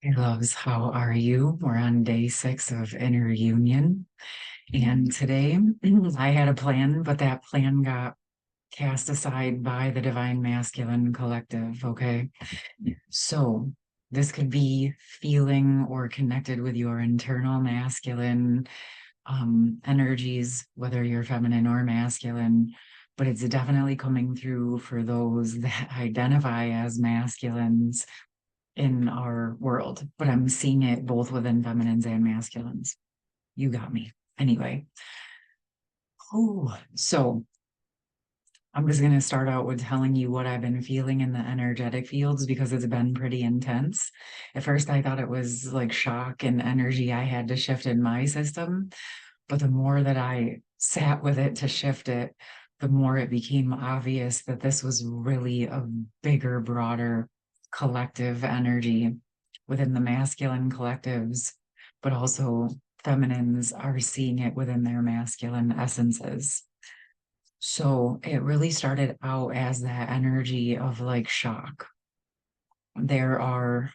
Hey loves, how are you? We're on day 6 of inner union. And today I had a plan, but that plan got cast aside by the Divine Masculine Collective. Okay. So this could be feeling or connected with your internal masculine energies, whether you're feminine or masculine. But it's definitely coming through for those that identify as masculines in our world, but I'm seeing it both within feminines and masculines. You got me. Anyway, so I'm just going to start out with telling you what I've been feeling in the energetic fields because it's been pretty intense. At first, I thought it was like shock and energy I had to shift in my system, but the more that I sat with it to shift it, the more it became obvious that this was really a bigger, broader collective energy within the masculine collectives, but also feminines are seeing it within their masculine essences. So it really started out as that energy of like shock. There are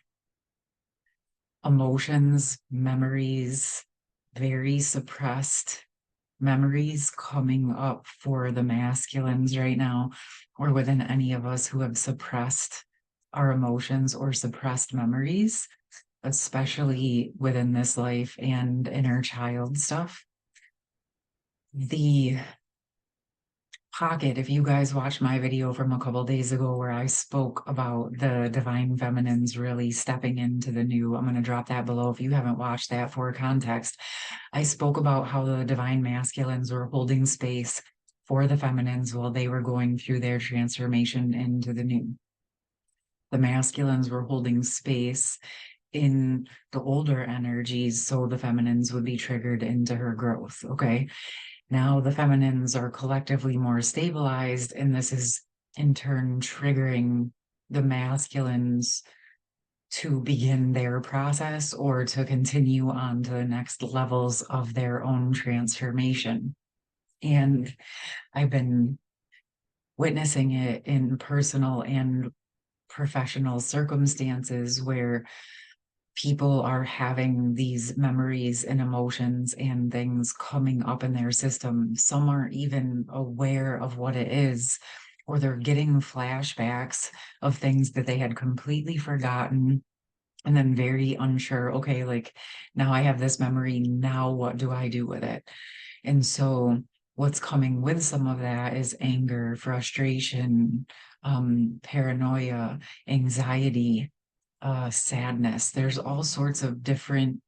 emotions, memories, very suppressed memories coming up for the masculines right now, or within any of us who have suppressed our emotions or suppressed memories, especially within this life and inner child stuff. The pocket, if you guys watched my video from a couple days ago where I spoke about the divine feminines really stepping into the new, I'm going to drop that below if you haven't watched that for context. I spoke about how the divine masculines were holding space for the feminines while they were going through their transformation into the new. The masculines were holding space in the older energies so the feminines would be triggered into her growth. Okay. Now the feminines are collectively more stabilized, and this is in turn triggering the masculines to begin their process or to continue on to the next levels of their own transformation. And I've been witnessing it in personal and professional circumstances where people are having these memories and emotions and things coming up in their system. Some aren't even aware of what it is, or they're getting flashbacks of things that they had completely forgotten. And then very unsure, okay, like now I have this memory. Now what do I do with it? And so what's coming with some of that is anger, frustration, paranoia, anxiety, sadness. There's all sorts of different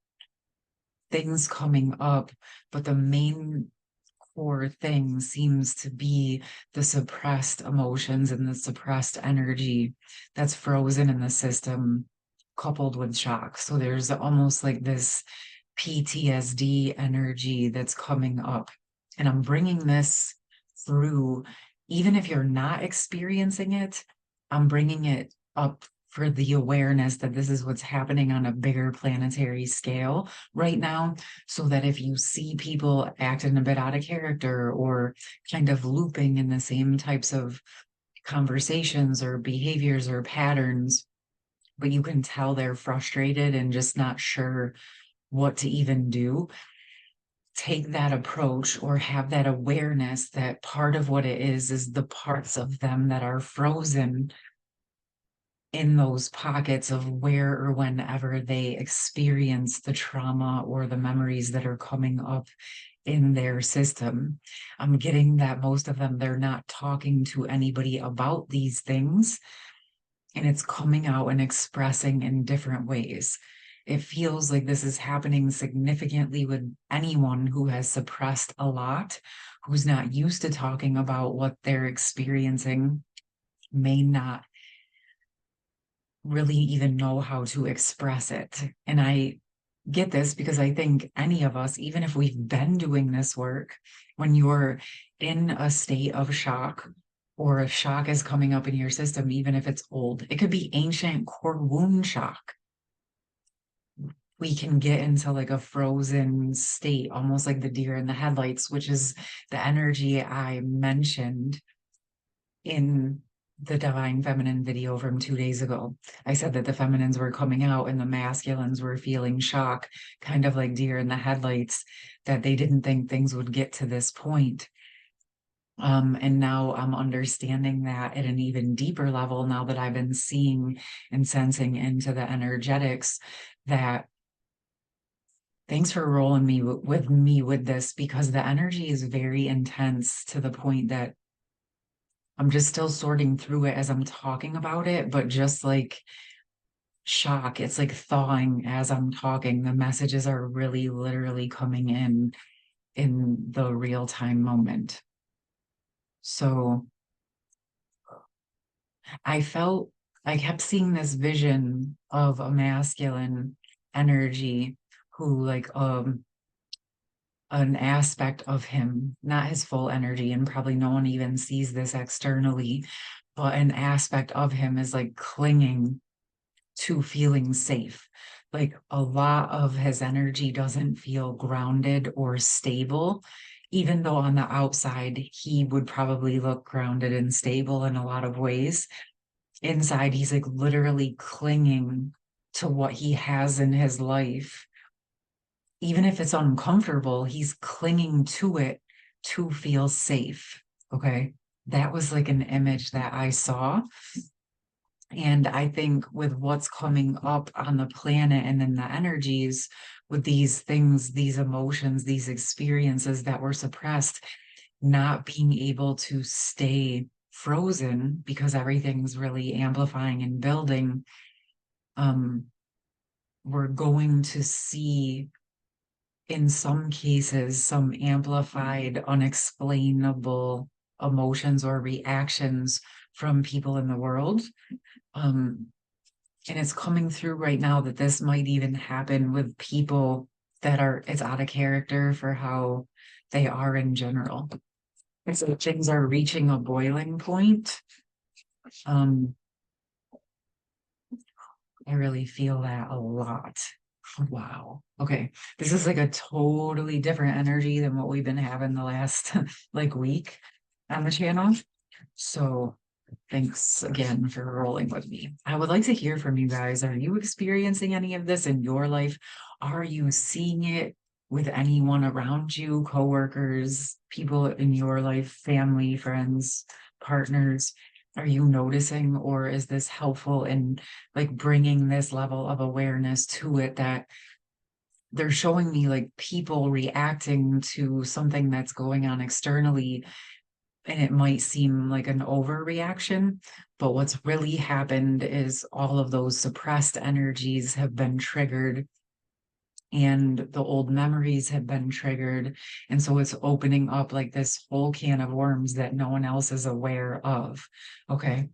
things coming up, but the main core thing seems to be the suppressed emotions and the suppressed energy that's frozen in the system, coupled with shock. So there's almost like this PTSD energy that's coming up. And I'm bringing this through, even if you're not experiencing it, I'm bringing it up for the awareness that this is what's happening on a bigger planetary scale right now. So that if you see people acting a bit out of character or kind of looping in the same types of conversations or behaviors or patterns, but you can tell they're frustrated and just not sure what to even do, take that approach or have that awareness that part of what it is the parts of them that are frozen in those pockets of where or whenever they experience the trauma or the memories that are coming up in their system. I'm getting that most of them, they're not talking to anybody about these things, and it's coming out and expressing in different ways. It feels like this is happening significantly with anyone who has suppressed a lot, who's not used to talking about what they're experiencing, may not really even know how to express it. And I get this because I think any of us, even if we've been doing this work, when you're in a state of shock or a shock is coming up in your system, even if it's old, it could be ancient core wound shock. We can get into like a frozen state, almost like the deer in the headlights, which is the energy I mentioned in the Divine Feminine video from 2 days ago. I said that the feminines were coming out and the masculines were feeling shock, kind of like deer in the headlights, that they didn't think things would get to this point. And now I'm understanding that at an even deeper level, now that I've been seeing and sensing into the energetics, that thanks for rolling me with this, because the energy is very intense to the point that I'm just still sorting through it as I'm talking about it, but just like shock, it's like thawing as I'm talking. The messages are really literally coming in the real time moment. So I kept seeing this vision of a masculine energy who, like, an aspect of him, not his full energy, and probably no one even sees this externally, but an aspect of him is like clinging to feeling safe. Like a lot of his energy doesn't feel grounded or stable, even though on the outside he would probably look grounded and stable in a lot of ways. Inside, he's like literally clinging to what he has in his life. Even if it's uncomfortable, he's clinging to it to feel safe. Okay. That was like an image that I saw. And I think with what's coming up on the planet and then the energies with these things, these emotions, these experiences that were suppressed, not being able to stay frozen because everything's really amplifying and building, um, we're going to see, in some cases, some amplified, unexplainable emotions or reactions from people in the world. Um, and it's coming through right now that this might even happen with people that are, it's out of character for how they are in general. So things are reaching a boiling point. Um, I really feel that a lot. Wow. Okay. This is like a totally different energy than what we've been having the last like week on the channel. So thanks again for rolling with me. I would like to hear from you guys. Are you experiencing any of this in your life? Are you seeing it with anyone around you, coworkers, people in your life, family, friends, partners? Are you noticing, or is this helpful in like bringing this level of awareness to it, that they're showing me like people reacting to something that's going on externally, and it might seem like an overreaction, but what's really happened is all of those suppressed energies have been triggered and the old memories have been triggered. And so it's opening up like this whole can of worms that no one else is aware of. Okay.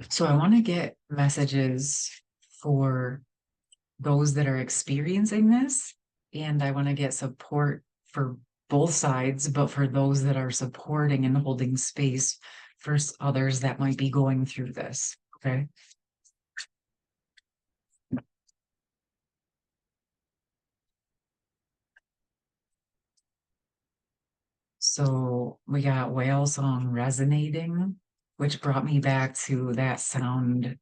So I want to get messages for those that are experiencing this, and I want to get support for both sides, but for those that are supporting and holding space for others that might be going through this. Okay. So we got whale song resonating, which brought me back to that sound,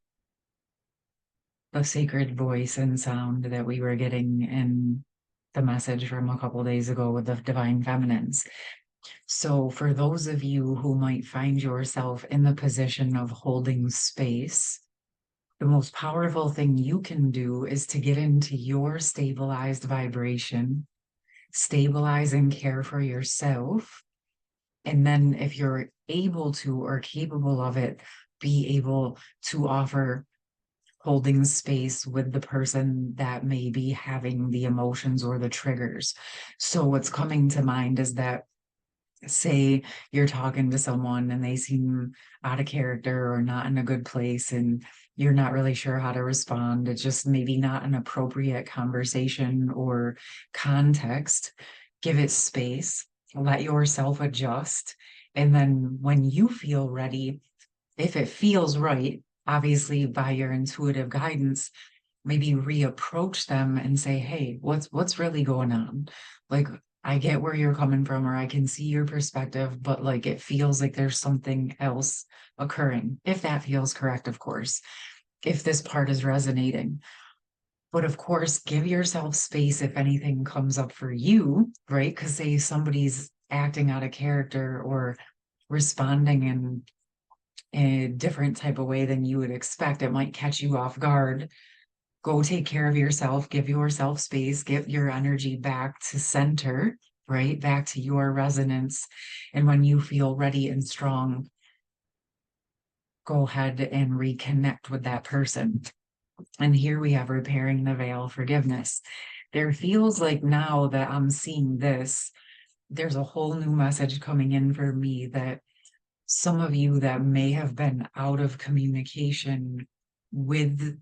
the sacred voice and sound that we were getting in the message from a couple days ago with the divine feminines. So, for those of you who might find yourself in the position of holding space, the most powerful thing you can do is to get into your stabilized vibration, stabilize and care for yourself. And then, if you're able to or capable of it, be able to offer holding space with the person that may be having the emotions or the triggers. So, what's coming to mind is that, say you're talking to someone and they seem out of character or not in a good place and you're not really sure how to respond. It's just maybe not an appropriate conversation or context. Give it space, let yourself adjust. And then when you feel ready, if it feels right, obviously by your intuitive guidance, maybe reapproach them and say, hey, what's really going on? Like, I get where you're coming from, or I can see your perspective, but like it feels like there's something else occurring. If that feels correct, of course, if this part is resonating. But of course, give yourself space if anything comes up for you, right? Because say somebody's acting out of character or responding in a different type of way than you would expect, it might catch you off guard. Go take care of yourself, give yourself space, get your energy back to center, right? Back to your resonance. And when you feel ready and strong, go ahead and reconnect with that person. And here we have repairing the veil, forgiveness. There feels like now that I'm seeing this, there's a whole new message coming in for me that some of you that may have been out of communication with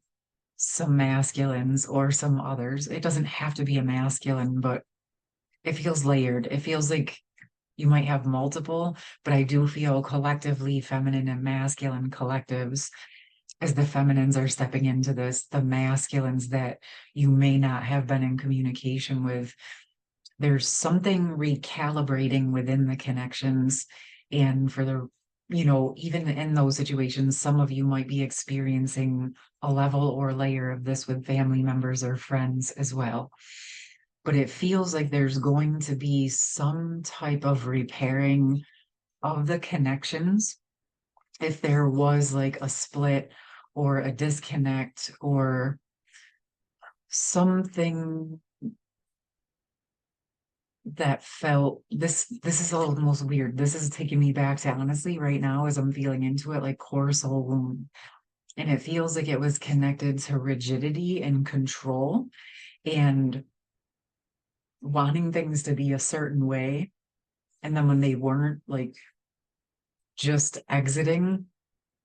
some masculines or some others. It doesn't have to be a masculine, but it feels layered. It feels like you might have multiple, but I do feel collectively feminine and masculine collectives as the feminines are stepping into this, the masculines that you may not have been in communication with. There's something recalibrating within the connections. And for the, even in those situations, some of you might be experiencing a level or layer of this with family members or friends as well. But it feels like there's going to be some type of repairing of the connections if there was like a split or a disconnect or something that felt this is almost weird. This is taking me back to honestly right now as I'm feeling into it, like core soul wound. And it feels like it was connected to rigidity and control and wanting things to be a certain way. And then when they weren't, like just exiting.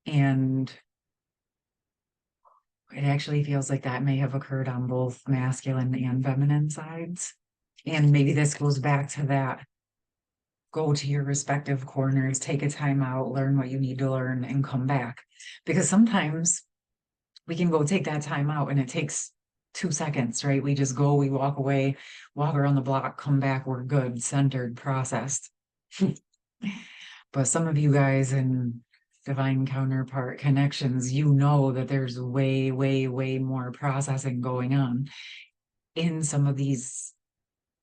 And it actually feels like that may have occurred on both masculine and feminine sides. And maybe this goes back to that. Go to your respective corners, take a time out, learn what you need to learn, and come back. Because sometimes we can go take that time out and it takes 2 seconds, right? We just go, we walk away, walk around the block, come back, we're good, centered, processed. But some of you guys in divine counterpart connections, you know that there's way, way, way more processing going on in some of these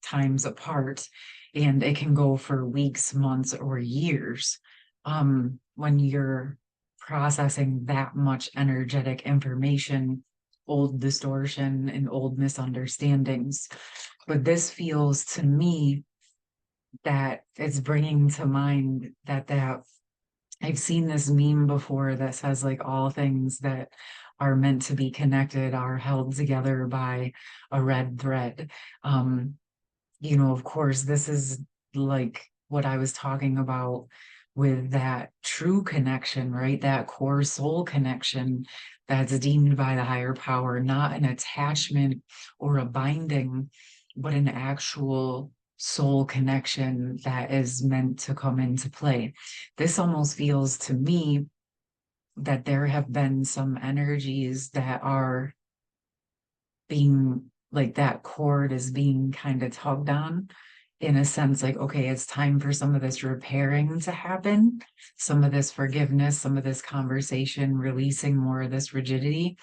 times apart, and it can go for weeks, months, or years when you're processing that much energetic information, old distortion and old misunderstandings. But this feels to me that it's bringing to mind that I've seen this meme before that says like all things that are meant to be connected are held together by a red thread. Of course, this is like what I was talking about with that true connection, right? That core soul connection that's deemed by the higher power, not an attachment or a binding, but an actual soul connection that is meant to come into play. This almost feels to me that there have been some energies that are being like that cord is being kind of tugged on in a sense, like, okay, it's time for some of this repairing to happen, some of this forgiveness, some of this conversation, releasing more of this rigidity.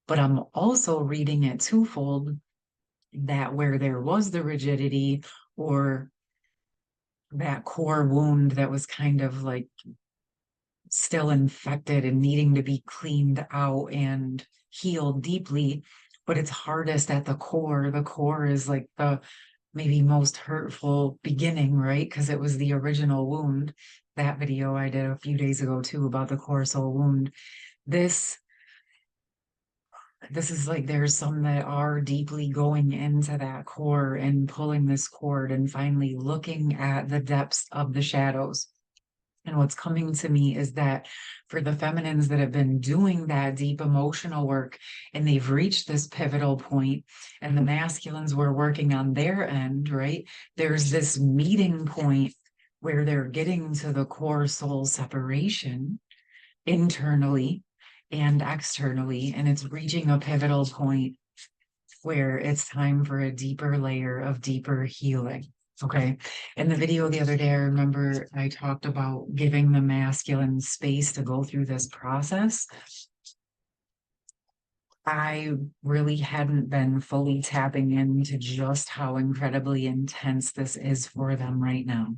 But I'm also reading it twofold that where there was the rigidity or that core wound that was kind of like still infected and needing to be cleaned out and healed deeply, but it's hardest at the core. The core is like the maybe most hurtful beginning, right? Because it was the original wound. That video I did a few days ago too about the core soul wound. This this is like there's some that are deeply going into that core and pulling this cord and finally looking at the depths of the shadows. And what's coming to me is that for the feminines that have been doing that deep emotional work and they've reached this pivotal point, and the masculines were working on their end, right? There's this meeting point where they're getting to the core soul separation internally and externally, and it's reaching a pivotal point where it's time for a deeper layer of deeper healing. Okay. In the video the other day, I remember I talked about giving the masculine space to go through this process. I really hadn't been fully tapping into just how incredibly intense this is for them right now.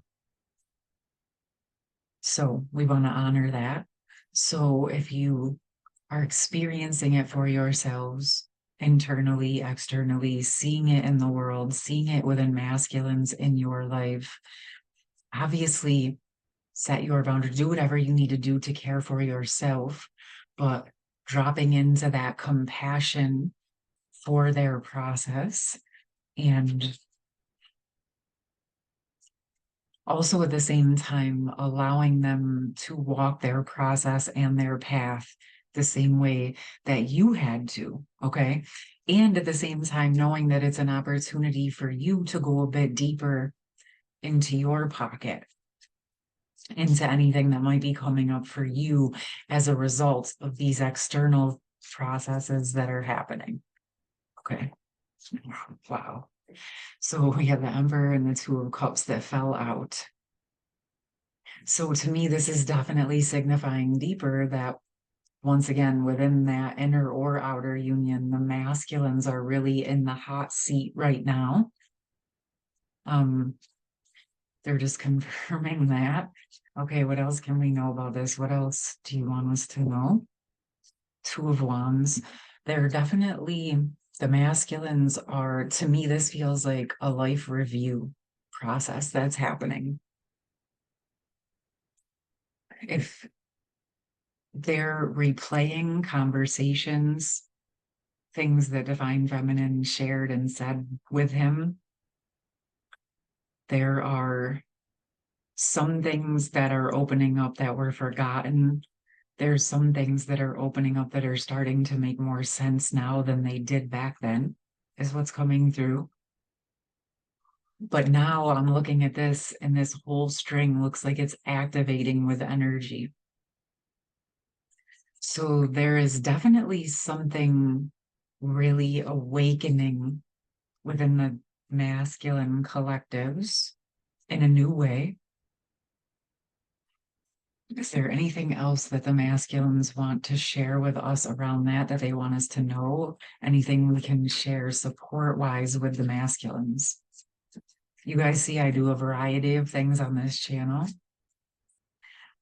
So we want to honor that. So if you are experiencing it for yourselves, internally, externally, seeing it in the world, seeing it within masculines in your life, obviously set your boundary, do whatever you need to do to care for yourself, but dropping into that compassion for their process, and also at the same time allowing them to walk their process and their path the same way that you had to, okay? And at the same time knowing that it's an opportunity for you to go a bit deeper into your pocket, into anything that might be coming up for you as a result of these external processes that are happening. Okay. Wow. So we have the Emperor and the Two of Cups that fell out. So to me, this is definitely signifying deeper that once again, within that inner or outer union, the masculines are really in the hot seat right now. They're just confirming that. Okay, what else can we know about this? What else do you want us to know? Two of Wands. They're definitely, the masculines are, to me, this feels like a life review process that's happening. If they're replaying conversations, things that Divine Feminine shared and said with him, there are some things that are opening up that were forgotten. There's some things that are opening up that are starting to make more sense now than they did back then, is what's coming through. But now I'm looking at this, and this whole string looks like it's activating with energy. So there is definitely something really awakening within the masculine collectives in a new way. Is there anything else that the masculines want to share with us around that they want us to know? Anything we can share support-wise with the masculines? You guys see I do a variety of things on this channel,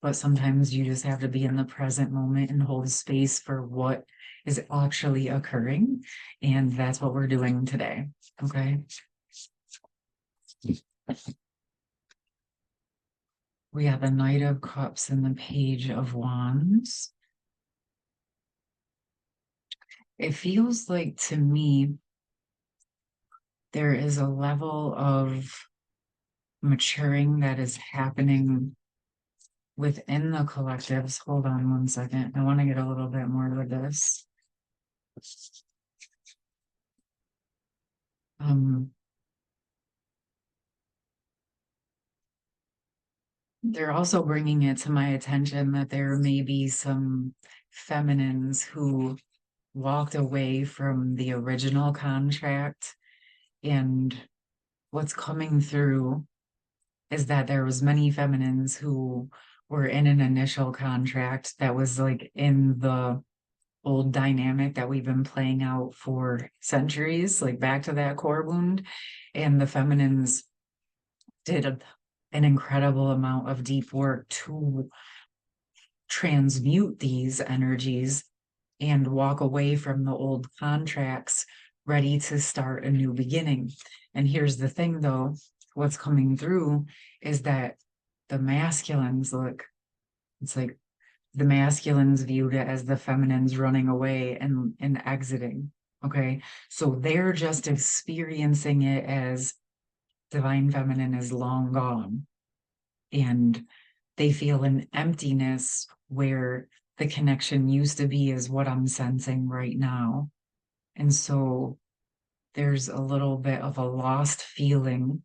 but sometimes you just have to be in the present moment and hold space for what is actually occurring. And that's what we're doing today. Okay. We have the Knight of Cups and the Page of Wands. It feels like to me, there is a level of maturing that is happening within the collectives. Hold on one second. I want to get a little bit more with this. They're also bringing it to my attention that there may be some feminines who walked away from the original contract, and what's coming through is that there was many feminines who were in an initial contract that was like in the old dynamic that we've been playing out for centuries, like back to that core wound, and the feminines did an incredible amount of deep work to transmute these energies and walk away from the old contracts, ready to start a new beginning. And here's the thing though, what's coming through is that the masculines, look, it's like the masculines viewed it as the feminines running away and exiting. Okay. So they're just experiencing it as Divine Feminine is long gone. And they feel an emptiness where the connection used to be, is what I'm sensing right now. And so there's a little bit of a lost feeling.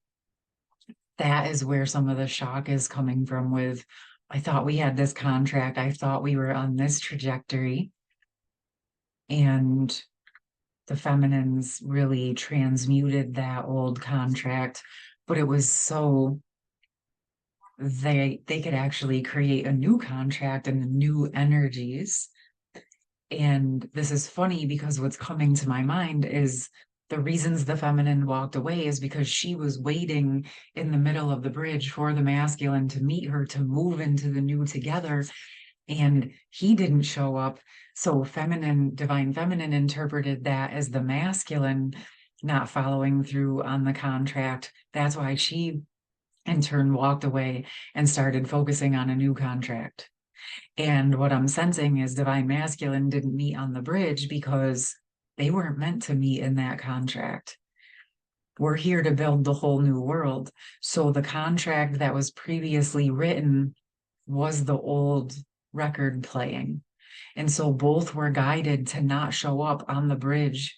That is where some of the shock is coming from with, I thought we had this contract. I thought we were on this trajectory. And the feminines really transmuted that old contract but it was so they could actually create a new contract and new energies. And this is funny because what's coming to my mind is the reasons the feminine walked away is because she was waiting in the middle of the bridge for the masculine to meet her to move into the new together, and he didn't show up. So feminine, divine feminine interpreted that as the masculine not following through on the contract. That's why she in turn walked away and started focusing on a new contract. And what I'm sensing is divine masculine didn't meet on the bridge because they weren't meant to meet in that contract. We're here to build the whole new world. So the contract that was previously written was the old record playing. And so both were guided to not show up on the bridge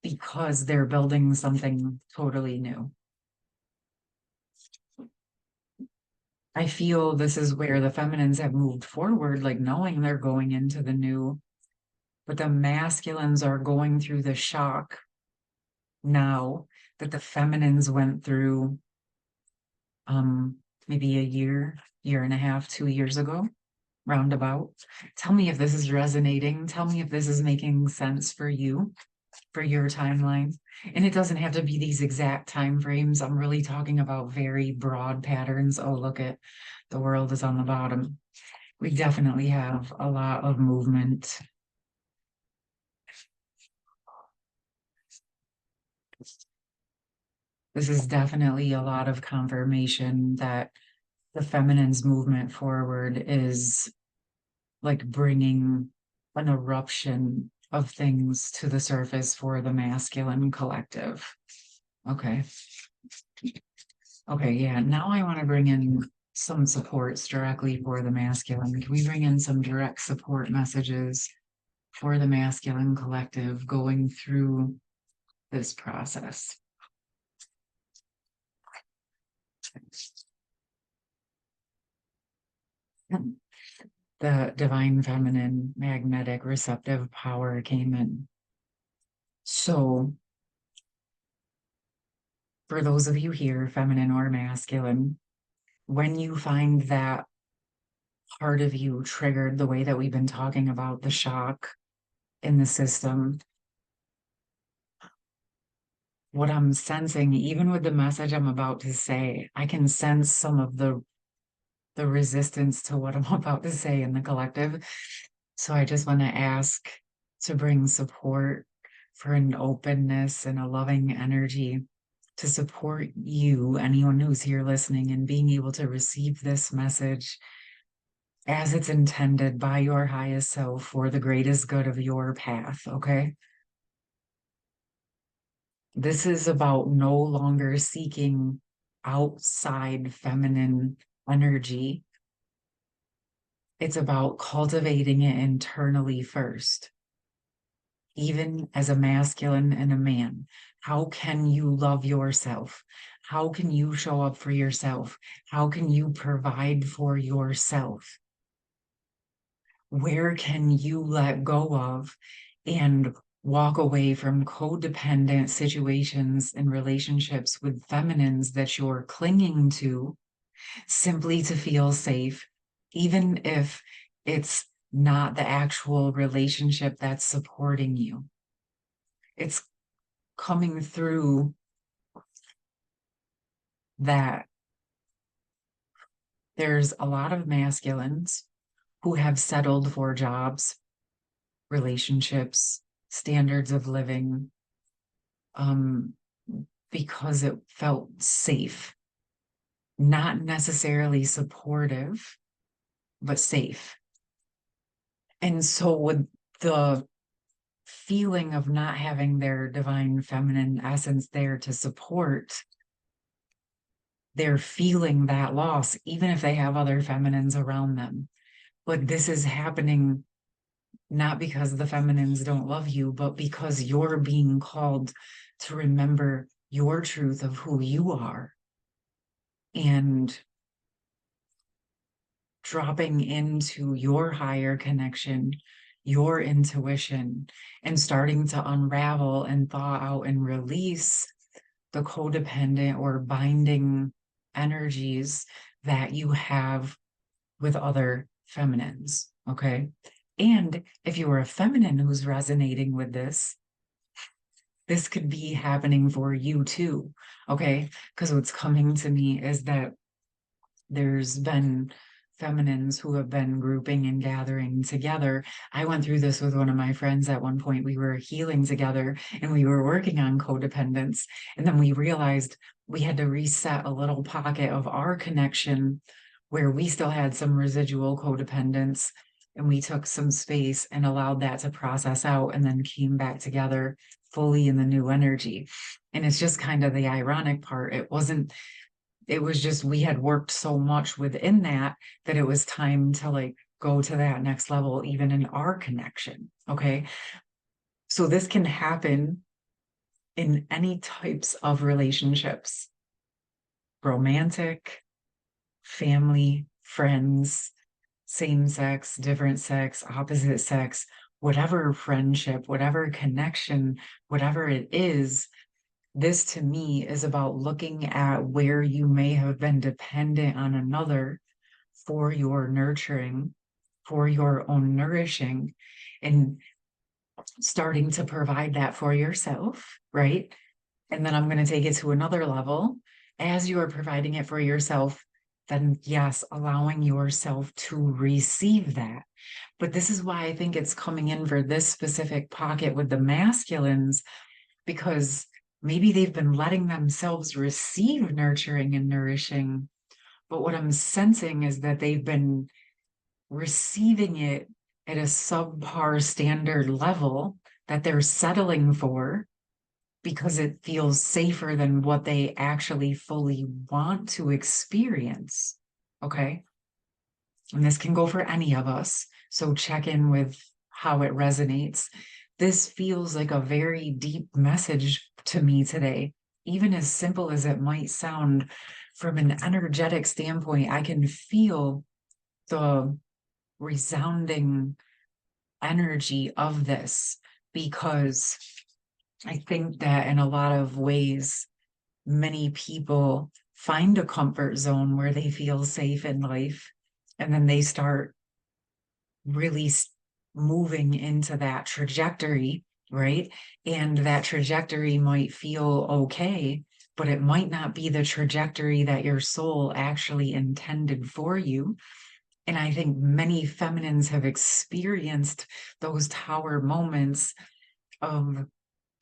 because they're building something totally new. I feel this is where the feminines have moved forward, like knowing they're going into the new, but the masculines are going through the shock now that the feminines went through maybe a year and a half, 2 years ago, roundabout. Tell me if this is resonating. Tell me if this is making sense for you, for your timeline. And it doesn't have to be these exact time frames. I'm really talking about very broad patterns. Oh, look at the world is on the bottom. We definitely have a lot of movement. This is definitely a lot of confirmation that the feminine's movement forward is like bringing an eruption of things to the surface for the masculine collective. Okay. Okay, yeah. Now I want to bring in some supports directly for the masculine. Can we bring in some direct support messages for the masculine collective going through this process? The divine feminine magnetic receptive power came in. So for those of you here, feminine or masculine, when you find that part of you triggered the way that we've been talking about the shock in the system, what I'm sensing, even with the message I'm about to say, I can sense some of the resistance to what I'm about to say in the collective. So I just want to ask to bring support for an openness and a loving energy to support you, anyone who's here listening, and being able to receive this message as it's intended by your highest self for the greatest good of your path, okay? This is about no longer seeking outside feminine energy. It's about cultivating it internally first. Even as a masculine and a man, how can you love yourself? How can you show up for yourself? How can you provide for yourself? Where can you let go of and walk away from codependent situations and relationships with feminines that you're clinging to simply to feel safe, even if it's not the actual relationship that's supporting you? It's coming through that there's a lot of masculines who have settled for jobs, relationships, standards of living, um, because it felt safe, not necessarily supportive, but safe. And so with the feeling of not having their divine feminine essence there to support, they're feeling that loss, even if they have other feminines around them. But this is happening not because the feminines don't love you, but because you're being called to remember your truth of who you are and dropping into your higher connection, your intuition, and starting to unravel and thaw out and release the codependent or binding energies that you have with other feminines. Okay. And if you're a feminine who's resonating with this could be happening for you too. Okay. Because what's coming to me is that there's been feminines who have been grouping and gathering together. I went through this with one of my friends at one point. We were healing together and we were working on codependence. And then we realized we had to reset a little pocket of our connection where we still had some residual codependence. And we took some space and allowed that to process out and then came back together fully in the new energy. And it's just kind of the ironic part. It was just we had worked so much within that it was time to like go to that next level, even in our connection. Okay. So this can happen in any types of relationships, romantic, family, friends, same sex, different sex, opposite sex, whatever friendship, whatever connection, whatever it is. This to me is about looking at where you may have been dependent on another for your nurturing, for your own nourishing, and starting to provide that for yourself, right? And then I'm going to take it to another level. As you are providing it for yourself, then yes, allowing yourself to receive that. But this is why I think it's coming in for this specific pocket with the masculines, because maybe they've been letting themselves receive nurturing and nourishing. But what I'm sensing is that they've been receiving it at a subpar standard level that they're settling for because it feels safer than what they actually fully want to experience. Okay. And this can go for any of us. So check in with how it resonates. This feels like a very deep message to me today. Even as simple as it might sound, from an energetic standpoint, I can feel the resounding energy of this, because I think that in a lot of ways, many people find a comfort zone where they feel safe in life, and then they start really moving into that trajectory, right? And that trajectory might feel okay, but it might not be the trajectory that your soul actually intended for you. And I think many feminines have experienced those tower moments of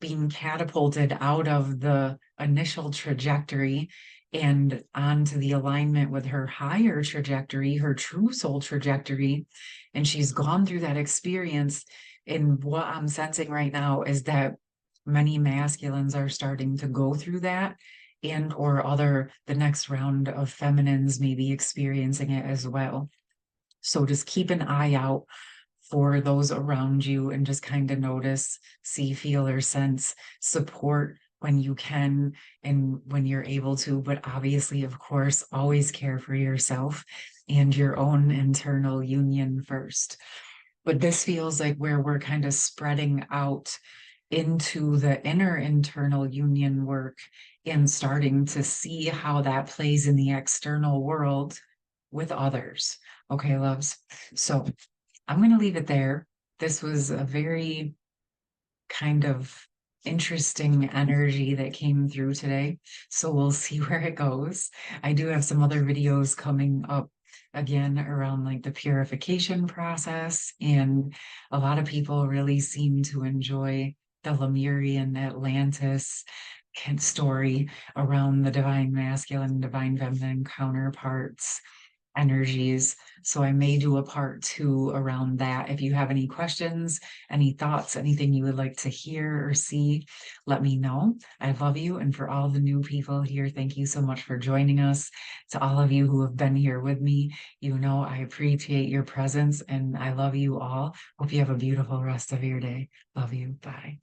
being catapulted out of the initial trajectory and onto the alignment with her higher trajectory, her true soul trajectory. And she's gone through that experience. And what I'm sensing right now is that many masculines are starting to go through that, and or the next round of feminines may be experiencing it as well. So just keep an eye out for those around you and just kind of notice, see, feel, or sense support when you can and when you're able to. But obviously, of course, always care for yourself and your own internal union first. But this feels like where we're kind of spreading out into the inner internal union work and starting to see how that plays in the external world with others. Okay, loves. So I'm going to leave it there. This was a very kind of interesting energy that came through today. So we'll see where it goes. I do have some other videos coming up again around like the purification process. And a lot of people really seem to enjoy the Lemurian Atlantis story around the divine masculine, divine feminine counterparts energies. So I may do a part 2 around that. If you have any questions, any thoughts, anything you would like to hear or see, let me know. I love you. And for all the new people here, thank you so much for joining us. To all of you who have been here with me, you know I appreciate your presence and I love you all. Hope you have a beautiful rest of your day. Love you. Bye.